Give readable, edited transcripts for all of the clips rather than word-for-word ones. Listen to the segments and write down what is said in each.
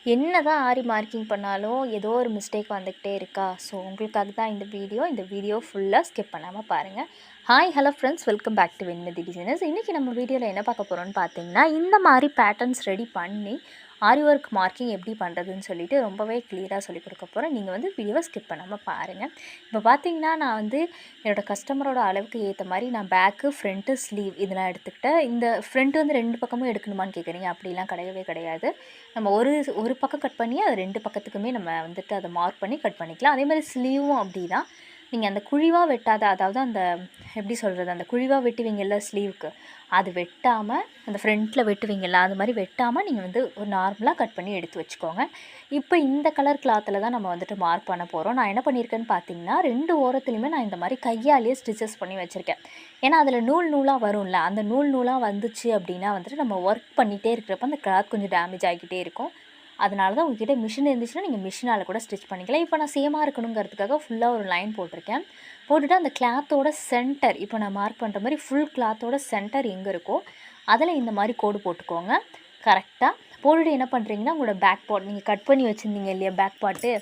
என்னதான் ஆரி மார்க்கிங் பண்ணாலும் ஏதோ ஒரு மிஸ்டேக் வந்துக்கிட்டே இருக்கா. ஸோ உங்களுக்காக தான் இந்த வீடியோ. இந்த வீடியோ ஃபுல்லாக ஸ்கிப் பண்ணாமல் பாருங்கள். Hi hello friends, welcome back to Venmathi designers. இன்றைக்கி நம்ம வீடியோவில் என்ன பார்க்க போகிறோம்னு பார்த்தீங்கன்னா, இந்த மாதிரி பேட்டர்ன்ஸ் ரெடி பண்ணி ஆரி ஒர்க் மார்க்கிங் எப்படி பண்ணுறதுன்னு சொல்லிட்டு ரொம்பவே கிளியராக சொல்லிக் கொடுக்க போகிறேன். நீங்கள் வந்து வீடியோவை ஸ்கிப் பண்ணாமல் பாருங்கள். இப்போ பார்த்தீங்கன்னா, நான் வந்து என்னோடய கஸ்டமரோட அளவுக்கு ஏற்ற மாதிரி நான் பேக்கு, ஃப்ரண்ட்டு, ஸ்லீவ் இதெல்லாம் எடுத்துக்கிட்டேன். இந்த ஃப்ரண்ட் வந்து 2 பக்கமும் எடுக்கணுமான்னு கேட்குறீங்க. அப்படிலாம் கிடையவே கிடையாது. நம்ம ஒரு பக்கம் கட் பண்ணி அது 2 பக்கத்துக்குமே நம்ம வந்துட்டு அதை மார்க் பண்ணி கட் பண்ணிக்கலாம். அதே மாதிரி ஸ்லீவும் அப்படி தான். நீங்கள் அந்த குழிவாக வெட்டாத, அதாவது அந்த எப்படி சொல்கிறது, அந்த குழிவாக வெட்டுவீங்கள்ல ஸ்லீவுக்கு, அது வெட்டாமல் அந்த ஃப்ரண்ட்டில் வெட்டுவீங்கள்ல அது மாதிரி வெட்டாமல் நீங்கள் வந்து ஒரு நார்மலாக கட் பண்ணி எடுத்து வச்சுக்கோங்க. இப்போ இந்த கலர் கிளாத்தில் தான் நம்ம வந்துட்டு மார்க் பண்ண போகிறோம். நான் என்ன பண்ணியிருக்கேன்னு பார்த்தீங்கன்னா, 2 ஓரத்துலையுமே நான் இந்த மாதிரி கையாலேயே ஸ்டிச்சஸ் பண்ணி வச்சுருக்கேன். ஏன்னா அதில் நூல் நூலாக வரும்ல, அந்த நூல் நூலாக வந்துச்சு அப்படின்னா வந்துட்டு நம்ம ஒர்க் பண்ணிகிட்டே இருக்கிறப்ப அந்த கிளாத் கொஞ்சம் டேமேஜ் ஆகிக்கிட்டே இருக்கும். அதனால தான் உங்ககிட்ட மிஷின் இருந்துச்சுன்னா நீங்கள் மிஷினால் கூட ஸ்டிச் பண்ணிக்கலாம். இப்போ நான் சேமாக இருக்கணுங்கிறதுக்காக ஃபுல்லாக ஒரு லைன் போட்டிருக்கேன். போட்டுட்டு அந்த கிளாத்தோட சென்டர், இப்போ நான் மார்க் பண்ணுற மாதிரி ஃபுல் கிளாத்தோட சென்டர் எங்கே இருக்கோ அதில் இந்த மாதிரி கோடு போட்டுக்கோங்க. கரெக்டாக போட்டுட்டு என்ன பண்ணுறீங்கன்னா, உங்களோட பேக் பார்ட் நீங்கள் கட் பண்ணி வச்சுருந்தீங்க இல்லையா, பேக் பார்ட்டு,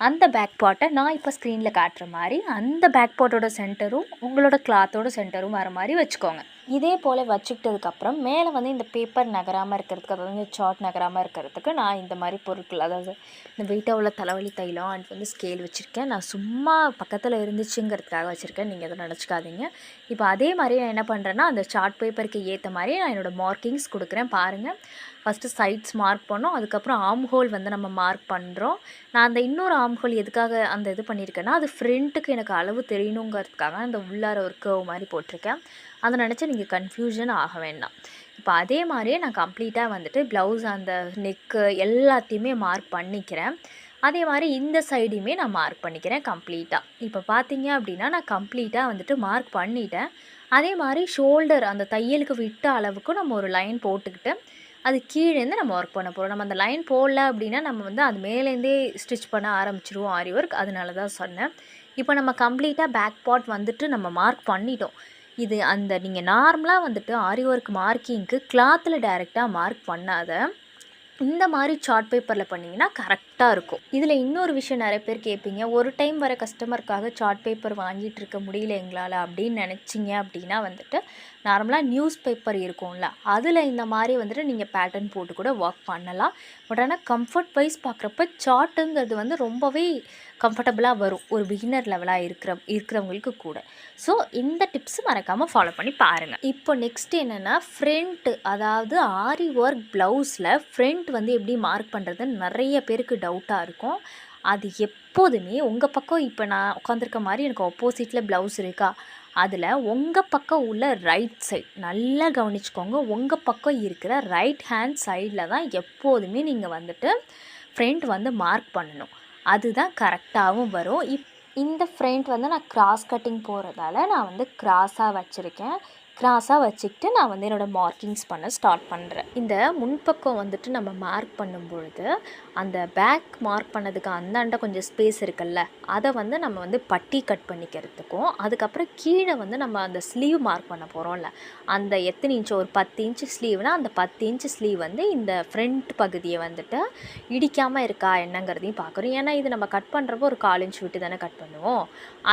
அந்த பேக் பார்ட்டை நான் இப்போ ஸ்க்ரீனில் காட்டுற மாதிரி அந்த பேக் பார்ட்டோட சென்டரும் உங்களோட கிளாத்தோட சென்டரும் வர மாதிரி வச்சுக்கோங்க. இதே போல் வச்சுக்கிட்டதுக்கப்புறம் மேலே வந்து இந்த பேப்பர் நகராமல் இருக்கிறதுக்கு, அதாவது இந்த சார்ட் நகராமல் இருக்கிறதுக்கு நான் இந்த மாதிரி பொருட்கள், அதாவது இந்த வெயிட்டாக உள்ள தலைவலி தைலம் அண்ட் வந்து ஸ்கேல் வச்சுருக்கேன். நான் சும்மா பக்கத்தில் இருந்துச்சுங்கிறதுக்காக வச்சுருக்கேன், நீங்கள் எதுவும் நினச்சிக்காதீங்க. இப்போ அதே மாதிரி நான் என்ன பண்ணுறேன்னா, அந்த சார்ட் பேப்பருக்கு ஏற்ற மாதிரி நான் என்னோடய மார்க்கிங்ஸ் கொடுக்குறேன். பாருங்கள், ஃபஸ்ட்டு சைட்ஸ் மார்க் பண்ணோம், அதுக்கப்புறம் ஆர்ம் ஹோல் வந்து நம்ம மார்க் பண்ணுறோம். நான் அந்த இன்னொரு ஆர்ம் ஹோல் எதுக்காக அந்த இது பண்ணியிருக்கேன்னா, அது ஃப்ரண்ட்டுக்கு எனக்கு அளவு தெரியணுங்கிறதுக்காக அந்த உள்ளார ஒரு கர்வ் மாதிரி போட்டிருக்கேன். அதை நினச்சி நீங்கள் கன்ஃபியூஷன் ஆக வேண்டாம். இப்போ அதே மாதிரியே நான் கம்ப்ளீட்டாக வந்துட்டு ப்ளவுஸ் அந்த நெக்கு எல்லாத்தையுமே மார்க் பண்ணிக்கிறேன். அதே மாதிரி இந்த சைடையுமே நான் மார்க் பண்ணிக்கிறேன் கம்ப்ளீட்டாக. இப்போ பார்த்தீங்க அப்படின்னா, நான் கம்ப்ளீட்டாக வந்துட்டு மார்க் பண்ணிட்டேன். அதே மாதிரி ஷோல்டர் அந்த தையலுக்கு விட்ட அளவுக்கு நம்ம ஒரு லைன் போட்டுக்கிட்டு அது கீழேருந்து நம்ம ஒர்க் பண்ண போகிறோம். நம்ம அந்த லைன் போடல அப்படின்னா நம்ம வந்து அது மேலேருந்தே ஸ்டிச் பண்ண ஆரம்பிச்சிருவோம் ஆரி ஒர்க். அதனால தான் சொன்னேன். இப்போ நம்ம கம்ப்ளீட்டாக பேக் பார்ட் வந்துட்டு நம்ம மார்க் பண்ணிட்டோம். இது அந்த நீங்கள் நார்மலாக வந்துட்டு ஆரி ஒர்க் மார்க்கிங்க்கு கிளாத்தில் டைரெக்டாக மார்க் பண்ணாத, இந்த மாதிரி சார்ட் பேப்பரில் பண்ணிங்கன்னா கரெக்டாக இருக்கும். இதில் இன்னொரு விஷயம் நிறைய பேர் கேட்பீங்க, ஒரு டைம் வர கஸ்டமருக்காக சார்ட் பேப்பர் வாங்கிட்டு இருக்க முடியல எங்களால் அப்படின்னு நினச்சிங்க அப்படின்னா வந்துட்டு, நார்மலாக நியூஸ் பேப்பர் இருக்கும்ல, அதில் இந்த மாதிரி வந்துட்டு நீங்கள் பேட்டர்ன் போட்டு கூட ஒர்க் பண்ணலாம். பட் ஆனால் கம்ஃபர்ட் வைஸ் பார்க்குறப்ப சார்ட்டுங்கிறது வந்து ரொம்பவே கம்ஃபர்டபுளாக வரும் ஒரு பிகினர் லெவலாக இருக்கிறவங்களுக்கு கூட. ஸோ இந்த டிப்ஸ் மறக்காமல் ஃபாலோ பண்ணி பாருங்கள். இப்போ நெக்ஸ்ட் என்னென்னா, ஃப்ரண்ட்டு, அதாவது ஆரி ஒர்க் ப்ளவுஸில் ஃப்ரண்ட் வந்து எப்படி மார்க் பண்ணுறதுன்னு நிறைய பேருக்கு டவுட்டாக இருக்கும். அது எப்போதுமே உங்கள் பக்கம், இப்போ நான் உட்காந்துருக்க மாதிரி எனக்கு ஆப்போசிட்டில் ப்ளவுஸ் இருக்கா, அதில் உங்கள் பக்கம் உள்ள ரைட் சைட் நல்லா கவனிச்சுக்கோங்க. உங்கள் பக்கம் இருக்கிற ரைட் ஹேண்ட் சைடில் தான் எப்போதுமே நீங்கள் வந்துட்டு ஃப்ரண்ட் வந்து மார்க் பண்ணணும். அதுதான் கரெக்டாகவும் வரும். இந்த ஃப்ரண்ட் வந்து நான் கிராஸ் கட்டிங் போகிறதால நான் வந்து கிராஸாக வச்சுருக்கேன். கிராஸாக வச்சுக்கிட்டு நான் வந்து என்னோடய மார்க்கிங்ஸ் பண்ண ஸ்டார்ட் பண்ணுறேன். இந்த முன்பக்கம் வந்துட்டு நம்ம மார்க் பண்ணும்பொழுது அந்த பேக் மார்க் பண்ணதுக்கு அந்தாண்ட கொஞ்சம் ஸ்பேஸ் இருக்குல்ல, அதை வந்து நம்ம வந்து பட்டி கட் பண்ணிக்கிறதுக்கும், அதுக்கப்புறம் கீழே வந்து நம்ம அந்த ஸ்லீவ் மார்க் பண்ண போகிறோம்ல, அந்த எத்தனை இன்ச்சு, ஒரு 10 இன்ச்சு ஸ்லீவ்னால் அந்த 10 இன்ச்சு ஸ்லீவ் வந்து இந்த ஃப்ரண்ட் பகுதியை வந்துட்டு இடிக்காமல் இருக்கா என்னங்கிறதையும் பார்க்குறோம். ஏன்னா இது நம்ம கட் பண்ணுறப்போ ஒரு 1/4 இன்ச் விட்டு தானே கட் பண்ணுவோம்.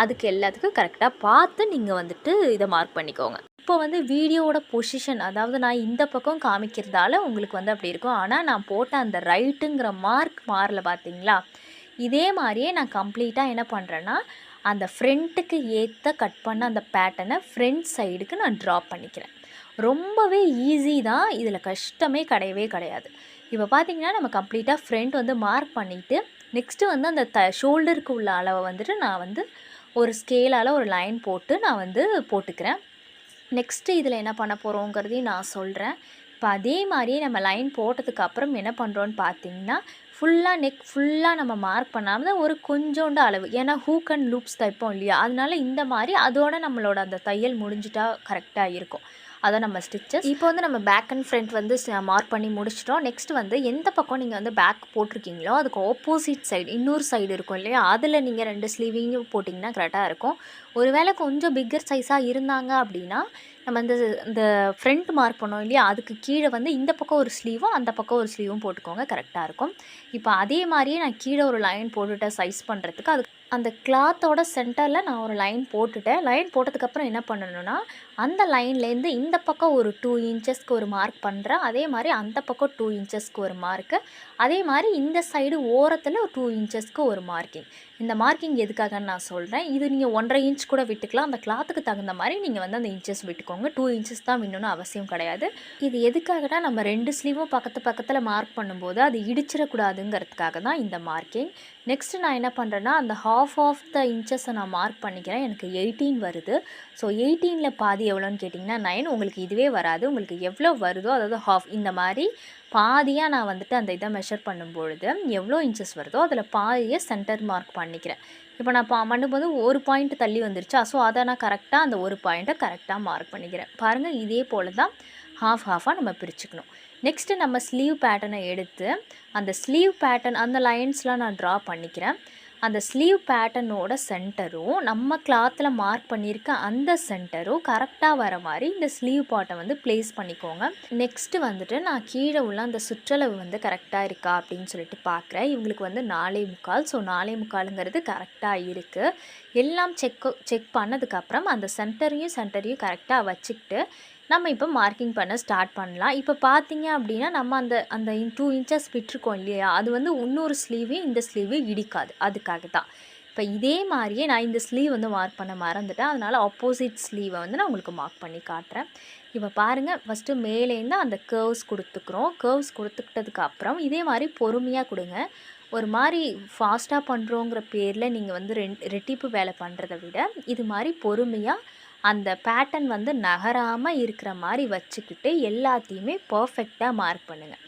அதுக்கு எல்லாத்துக்கும் கரெக்டாக பார்த்து நீங்கள் வந்துட்டு இதை மார்க் பண்ணிக்கோங்க. இப்போ வந்து வீடியோவோட பொசிஷன், அதாவது நான் இந்த பக்கம் காமிக்கிறதால உங்களுக்கு வந்து அப்படி இருக்கும். ஆனால் நான் போட்ட அந்த ரைட்டுங்கிற மார்க் மாறல, பார்த்தீங்களா? இதே மாதிரியே நான் கம்ப்ளீட்டாக என்ன பண்ணுறேன்னா, அந்த ஃப்ரண்ட்டுக்கு ஏற்ற கட் பண்ண அந்த பேட்டர்னை ஃப்ரண்ட் சைடுக்கு நான் ட்ரா பண்ணிக்கிறேன். ரொம்பவே ஈஸி தான், இதில் கஷ்டமே கிடையவே கிடையாது. இப்போ பார்த்தீங்கன்னா நம்ம கம்ப்ளீட்டாக ஃப்ரண்ட் வந்து மார்க் பண்ணிவிட்டு, நெக்ஸ்ட்டு வந்து அந்த ஷோல்டருக்கு உள்ள அளவை வந்துட்டு நான் வந்து ஒரு ஸ்கேலால் ஒரு லைன் போட்டு நான் வந்து போட்டுக்கிறேன். நெக்ஸ்ட்டு இதில் என்ன பண்ண போகிறோங்கிறதையும் நான் சொல்கிறேன். இப்போ அதே மாதிரியே நம்ம லைன் போட்டதுக்கப்புறம் என்ன பண்ணுறோன்னு பார்த்தீங்கன்னா, ஃபுல்லாக நெக் ஃபுல்லாக நம்ம மார்க் பண்ணாமல் ஒரு கொஞ்சோண்டு அளவு, ஏன்னா ஹூக் அண்ட் லூப்ஸ் தைப்போம் இல்லையா, அதனால இந்த மாதிரி அதோட நம்மளோட அந்த தையல் முடிஞ்சிட்டா கரெக்டாக இருக்கும். அதை நம்ம ஸ்டிச்சஸ். இப்போ வந்து நம்ம பேக் அண்ட் ஃப்ரண்ட் வந்து மார்க் பண்ணி முடிச்சிட்டோம். நெக்ஸ்ட் வந்து எந்த பக்கம் நீங்கள் வந்து பேக் போட்டிருக்கீங்களோ அதுக்கு ஆப்போசிட் சைடு இன்னொரு சைடு இருக்கும் இல்லையா, அதில் நீங்கள் 2 ஸ்லீவையும் போட்டிங்கன்னா கரெக்டாக இருக்கும். ஒருவேளை கொஞ்சம் பிக்கர் சைஸாக இருந்தாங்க அப்படின்னா நம்ம இந்த ஃப்ரண்ட் மார்க் பண்ணோம் இல்லையா, அதுக்கு கீழே வந்து இந்த பக்கம் ஒரு ஸ்லீவும் அந்த பக்கம் ஒரு ஸ்லீவும் போட்டுக்கோங்க, கரெக்டாக இருக்கும். இப்போ அதே மாதிரியே நான் கீழே ஒரு லைன் போட்டுவிட்டேன் சைஸ் பண்ணுறதுக்கு. அதுக்கு அந்த கிளாத்தோட சென்டரில் நான் ஒரு லைன் போட்டுட்டேன். லைன் போட்டதுக்கப்புறம் என்ன பண்ணணும்னா, அந்த லைன்லேருந்து இந்த பக்கம் ஒரு 2 இன்ச்சஸ்க்கு ஒரு மார்க் பண்ணுறேன். அதே மாதிரி அந்த பக்கம் 2 இன்ச்சஸ்க்கு ஒரு மார்க்கு. அதே மாதிரி இந்த சைடு ஓரத்தில் 2 இன்ச்சஸ்க்கு ஒரு மார்க்கிங். இந்த மார்க்கிங் எதுக்காகன்னு நான் சொல்கிறேன். இது நீங்கள் 1.5 இன்ச் கூட விட்டுக்கலாம். அந்த கிளாத்துக்கு தகுந்த மாதிரி நீங்கள் வந்து அந்த இன்ச்சஸ் விட்டுக்கோங்க. 2 இன்ச்சஸ் தான் விடணும்னு அவசியம் கிடையாது. இது எதுக்காகனா, நம்ம 2 ஸ்லீவும் பக்கத்தில் மார்க் பண்ணும்போது அது இடிச்சிடக்கூடாதுங்கிறதுக்காக தான் இந்த மார்க்கிங். நெக்ஸ்ட்டு நான் என்ன பண்ணுறேன்னா, அந்த ஹாஃப் ஆஃப் த இன்ச்சஸை நான் மார்க் பண்ணிக்கிறேன். எனக்கு 18 வருது. ஸோ 18ல் பாதி எவ்வளோன்னு கேட்டிங்கன்னா 9. உங்களுக்கு இதுவே வராது. உங்களுக்கு எவ்வளோ வருதோ, அதாவது ஹாஃப் இந்த மாதிரி பாதியாக நான் வந்துட்டு அந்த இதை மெஷர் பண்ணும்பொழுது எவ்வளோ இன்ச்சஸ் வருதோ அதில் பாதியை சென்டர் மார்க் பண்ணிக்கிறேன். இப்போ நான் பண்ணும்போது ஒரு பாயிண்ட் தள்ளி வந்துருச்சா, ஸோ அதை நான் கரெக்டாக அந்த ஒரு பாயிண்ட்டை கரெக்டாக மார்க் பண்ணிக்கிறேன். பாருங்கள், இதே போல் தான் ஹாஃபாக நம்ம பிரிச்சுக்கணும். நெக்ஸ்ட்டு நம்ம ஸ்லீவ் பேட்டர்னை எடுத்து அந்த ஸ்லீவ் பேட்டர்ன் அந்த லைன்ஸ்லாம் நான் ட்ரா பண்ணிக்கிறேன். அந்த ஸ்லீவ் பேட்டர்னோட சென்டரும் நம்ம கிளாத்தில் மார்க் பண்ணியிருக்க அந்த சென்டரும் கரெக்டாக வர மாதிரி இந்த ஸ்லீவ் பாட்டை வந்து ப்ளேஸ் பண்ணிக்கோங்க. நெக்ஸ்ட்டு வந்துட்டு நான் கீழே உள்ள அந்த சுற்றளவு வந்து கரெக்டாக இருக்கா அப்படின்னு சொல்லிட்டு பார்க்குறேன். இவங்களுக்கு வந்து 4.25. ஸோ 4.25ங்கிறது கரெக்டாக இருக்குது. எல்லாம் செக் பண்ணதுக்கப்புறம் அந்த சென்டரையும் கரெக்டாக வச்சுக்கிட்டு நம்ம இப்போ மார்க்கிங் பண்ண ஸ்டார்ட் பண்ணலாம். இப்போ பார்த்தீங்க அப்படின்னா நம்ம அந்த 2 இன்ச்சஸ் விட்டுருக்கோம் இல்லையா, அது வந்து இன்னொரு ஸ்லீவையும் இந்த ஸ்லீவையும் இடிக்காது. அதுக்காக தான். இப்போ இதே மாதிரியே நான் இந்த ஸ்லீவ் வந்து மார்க் பண்ண மறந்துட்டேன். அதனால் ஆப்போசிட் ஸ்லீவை வந்து நான் உங்களுக்கு மார்க் பண்ணி காட்டுறேன். இப்போ பாருங்கள், ஃபஸ்ட்டு மேலேருந்து அந்த கர்வ்ஸ் கொடுத்துக்கிறோம். கர்வ்ஸ் கொடுத்துக்கிட்டதுக்கு அப்புறம் இதே மாதிரி பொறுமையாக கொடுங்க. ஒரு மாதிரி ஃபாஸ்ட்டாக பண்ணுறோங்கிற பேரில் நீங்கள் வந்து ரெட்டிப்பு வேலை பண்ணுறதை விட இது மாதிரி பொறுமையாக அந்த பேட்டர்ன் வந்து நகராமல் இருக்கிற மாதிரி வச்சுக்கிட்டு எல்லாத்தையுமே பர்ஃபெக்டாக மார்க் பண்ணுங்கள்.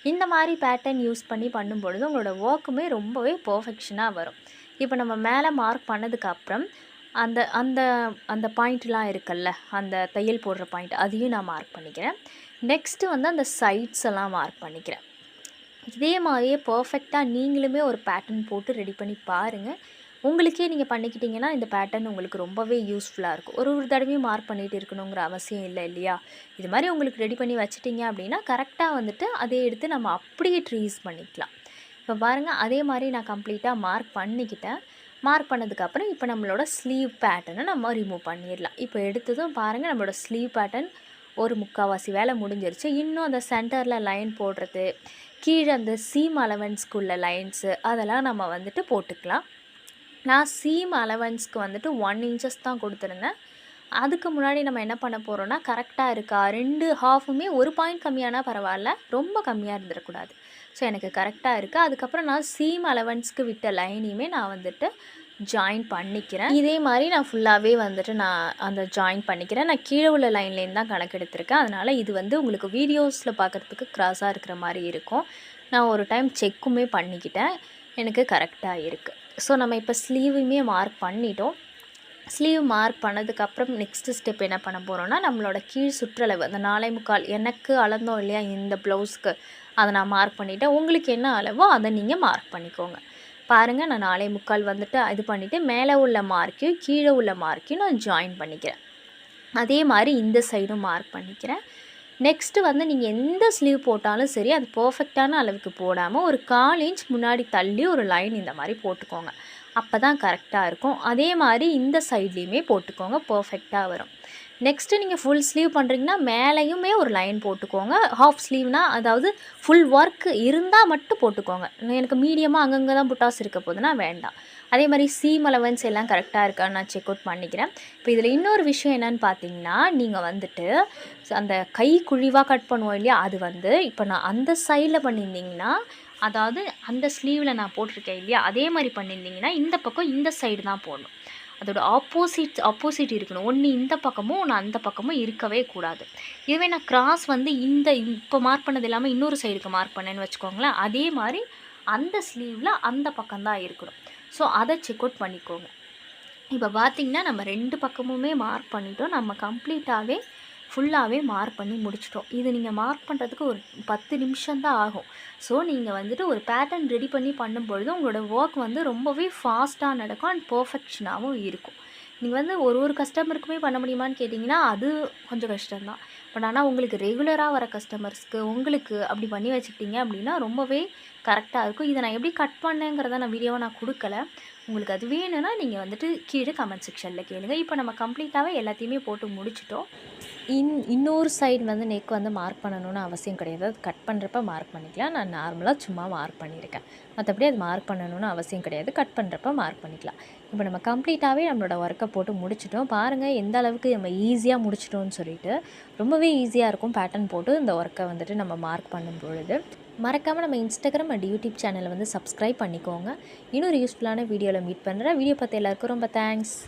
இந்த மாதிரி பேட்டர்ன் யூஸ் பண்ணி பண்ணும்பொழுது உங்களோட ஒர்க்குமே ரொம்பவே பர்ஃபெக்ஷனாக வரும். இப்போ நம்ம மேலே மார்க் பண்ணதுக்கப்புறம் அந்த அந்த அந்த பாயிண்ட்லாம் இருக்குல்ல, அந்த தையல் போடுற பாயிண்ட், அதையும் நான் மார்க் பண்ணிக்கிறேன். நெக்ஸ்ட்டு வந்து அந்த சைட்ஸ் எல்லாம் மார்க் பண்ணிக்கிறேன். இதே மாதிரியே பர்ஃபெக்டாக நீங்களுமே ஒரு பேட்டர்ன் போட்டு ரெடி பண்ணி பாருங்கள். உங்களுக்கே நீங்கள் பண்ணிக்கிட்டிங்கன்னா இந்த பேட்டர்ன் உங்களுக்கு ரொம்பவே யூஸ்ஃபுல்லாக இருக்கும். ஒரு தடவையும் மார்க் பண்ணிகிட்டு இருக்கணுங்கிற அவசியம் இல்லை இல்லையா. இது மாதிரி உங்களுக்கு ரெடி பண்ணி வச்சிட்டிங்க அப்படின்னா கரெக்டாக வந்துட்டு அதை எடுத்து நம்ம அப்படியே ட்ரீஸ் பண்ணிக்கலாம். இப்போ பாருங்கள், அதே மாதிரி நான் கம்ப்ளீட்டாக மார்க் பண்ணிக்கிட்டேன். மார்க் பண்ணதுக்கப்புறம் இப்போ நம்மளோட ஸ்லீவ் பேட்டர்னை நம்ம ரிமூவ் பண்ணிடலாம். இப்போ எடுத்ததும் பாருங்கள், நம்மளோட ஸ்லீவ் பேட்டர்ன் ஒரு 3/4 வேலை முடிஞ்சிருச்சு. இன்னும் அந்த சென்டரில் லைன் போடுறது, கீழே அந்த சீம் அலவன்ஸ்க்குள்ள லைன்ஸு அதெல்லாம் நம்ம வந்துட்டு போட்டுக்கலாம். நான் சீம் அலவன்ஸ்க்கு வந்துட்டு 1 இன்ச்சஸ் தான் கொடுத்துருந்தேன். அதுக்கு முன்னாடி நம்ம என்ன பண்ண போகிறோன்னா, கரெக்டாக இருக்கா 2 ஹாஃபுமே ஒரு பாயிண்ட் கம்மியானா பரவாயில்ல, ரொம்ப கம்மியாக இருந்துடக்கூடாது. ஸோ எனக்கு கரெக்டாக இருக்குது. அதுக்கப்புறம் நான் சீம் அலவன்ஸ்க்கு விட்ட லைனையுமே நான் வந்துட்டு ஜாயின் பண்ணிக்கிறேன். இதே மாதிரி நான் ஃபுல்லாகவே வந்துட்டு நான் அந்த ஜாயின் பண்ணிக்கிறேன். நான் கீழே உள்ள லைன்லேருந்து தான் கணக்கு எடுத்திருக்கேன். அதனால் இது வந்து உங்களுக்கு வீடியோஸில் பார்க்குறதுக்கு க்ராஸாக இருக்கிற மாதிரி இருக்கும். நான் ஒரு டைம் செக்குமே பண்ணிக்கிட்டேன். எனக்கு கரெக்டாக இருக்குது. ஸோ நம்ம இப்போ ஸ்லீவுமே மார்க் பண்ணிட்டோம். ஸ்லீவ் மார்க் பண்ணதுக்கப்புறம் நெக்ஸ்ட்டு ஸ்டெப் என்ன பண்ண போகிறோன்னா, நம்மளோட கீழ் சுற்றளவு அந்த 4.25 எனக்கு அளந்தோம் இல்லையா இந்த ப்ளவுஸ்க்கு, அதை நான் மார்க் பண்ணிவிட்டேன். உங்களுக்கு என்ன அளவோ அதை நீங்கள் மார்க் பண்ணிக்கோங்க. பாருங்கள், நான் 4.25 வந்துட்டு இது பண்ணிவிட்டு மேலே உள்ள மார்க்கையும் கீழே உள்ள மார்க்கையும் நான் ஜாயின் பண்ணிக்கிறேன். அதே மாதிரி இந்த சைடும் மார்க் பண்ணிக்கிறேன். நெக்ஸ்ட்டு வந்து நீங்கள் எந்த ஸ்லீவ் போட்டாலும் சரி, அது பர்ஃபெக்டான அளவுக்கு போடாமல் ஒரு 1/4 இன்ச் முன்னாடி தள்ளி ஒரு லைன் இந்த மாதிரி போட்டுக்கோங்க. அப்போ தான் கரெக்டாக இருக்கும். அதே மாதிரி இந்த சைட்லேயுமே போட்டுக்கோங்க, பர்ஃபெக்டாக வரும். நெக்ஸ்ட்டு நீங்கள் ஃபுல் ஸ்லீவ் பண்ணுறீங்கன்னா மேலேயுமே ஒரு லைன் போட்டுக்கோங்க. ஹாஃப் ஸ்லீவ்னால் அதாவது ஃபுல் ஒர்க் இருந்தால் மட்டும் போட்டுக்கோங்க. எனக்கு மீடியமாக அங்கங்கே தான் புட்டாஸ் இருக்க போதுன்னா வேண்டாம். அதே மாதிரி சீம் அலவன்ஸ் எல்லாம் கரெக்டாக இருக்கான்னு நான் செக் அவுட் பண்ணிக்கிறேன். இப்போ இதில் இன்னொரு விஷயம் என்னென்னு பார்த்தீங்கன்னா, நீங்கள் வந்துட்டு அந்த கை குழிவாக கட் பண்ணுவோம் இல்லையா, அது வந்து இப்போ நான் அந்த சைடில் பண்ணியிருந்தீங்கன்னா, அதாவது அந்த ஸ்லீவில் நான் போட்டிருக்கேன் இல்லையா, அதே மாதிரி பண்ணியிருந்தீங்கன்னா இந்த பக்கம் இந்த சைடு தான் போடணும். அதோட ஆப்போசிட் இருக்கணும். ஒன்று இந்த பக்கமும் ஒன்று அந்த பக்கமும் இருக்கவே கூடாது. இதுவே நான் கிராஸ் வந்து இப்போ மார்க் பண்ணது இல்லாமல் இன்னொரு சைடுக்கு மார்க் பண்ணேன்னு வச்சுக்கோங்களேன், அதே மாதிரி அந்த ஸ்லீவில் அந்த பக்கம்தான் இருக்கணும். ஸோ அதை செக் அவுட் பண்ணிக்கோங்க. இப்போ பார்த்திங்கன்னா நம்ம 2 பக்கமுமே மார்க் பண்ணிட்டோம். நம்ம கம்ப்ளீட்டாகவே ஃபுல்லாகவே மார்க் பண்ணி முடிச்சிட்டோம். இது நீங்கள் மார்க் பண்ணுறதுக்கு ஒரு 10 நிமிஷம் தான் ஆகும். ஸோ நீங்கள் வந்துட்டு ஒரு பேட்டர்ன் ரெடி பண்ணி பண்ணும்பொழுது உங்களோட ஒர்க் வந்து ரொம்பவே ஃபாஸ்ட்டாக நடக்கும் அண்ட் பர்ஃபெக்ஷனாகவும் இருக்கும். நீங்கள் வந்து ஒரு கஸ்டமருக்குமே பண்ண முடியுமான்னு கேட்டிங்கன்னா அது கொஞ்சம் கஷ்டம்தான். பட் ஆனால் உங்களுக்கு ரெகுலராக வர கஸ்டமர்ஸ்க்கு உங்களுக்கு அப்படி பண்ணி வச்சுக்கிட்டீங்க அப்படின்னா ரொம்பவே கரெக்டாக இருக்கும். இதை நான் எப்படி கட் பண்ணேங்கிறத நான் வீடியோவை நான் கொடுக்கல. உங்களுக்கு அது வேணும்னா நீங்கள் வந்துட்டு கீழே கமெண்ட் செக்ஷனில் கேளுங்க. இப்போ நம்ம கம்ப்ளீட்டாகவே எல்லாத்தையுமே போட்டு முடிச்சிட்டோம். இன்னொரு சைடு வந்து நெக் வந்து மார்க் பண்ணணும்னு அவசியம் கிடையாது. அது கட் பண்ணுறப்ப மார்க் பண்ணிக்கலாம். நான் நார்மலாக சும்மா மார்க் பண்ணியிருக்கேன். மற்றபடி அது மார்க் பண்ணணும்னு அவசியம் கிடையாது. கட் பண்ணுறப்ப மார்க் பண்ணிக்கலாம். இப்போ நம்ம கம்ப்ளீட்டாகவே நம்மளோட ஒர்க்கை போட்டு முடிச்சிட்டோம். பாருங்கள் எந்த அளவுக்கு நம்ம ஈஸியாக முடிச்சிட்டோம்னு சொல்லிட்டு. ரொம்பவே ஈஸியாக இருக்கும் பேட்டர்ன் போட்டு இந்த ஒர்க்கை வந்துட்டு நம்ம மார்க் பண்ணும் பொழுது. மறக்காமல் நம்ம இன்ஸ்டாகிராம் அண்ட் யூடியூப் சேனலை வந்து சப்ஸ்கிரைப் பண்ணிக்கோங்க. இன்னொரு யூஸ்ஃபுல்லான வீடியோவில் மீட் பண்ணுறேன். வீடியோ பார்த்த எல்லாருக்கும் ரொம்ப தேங்க்ஸ்.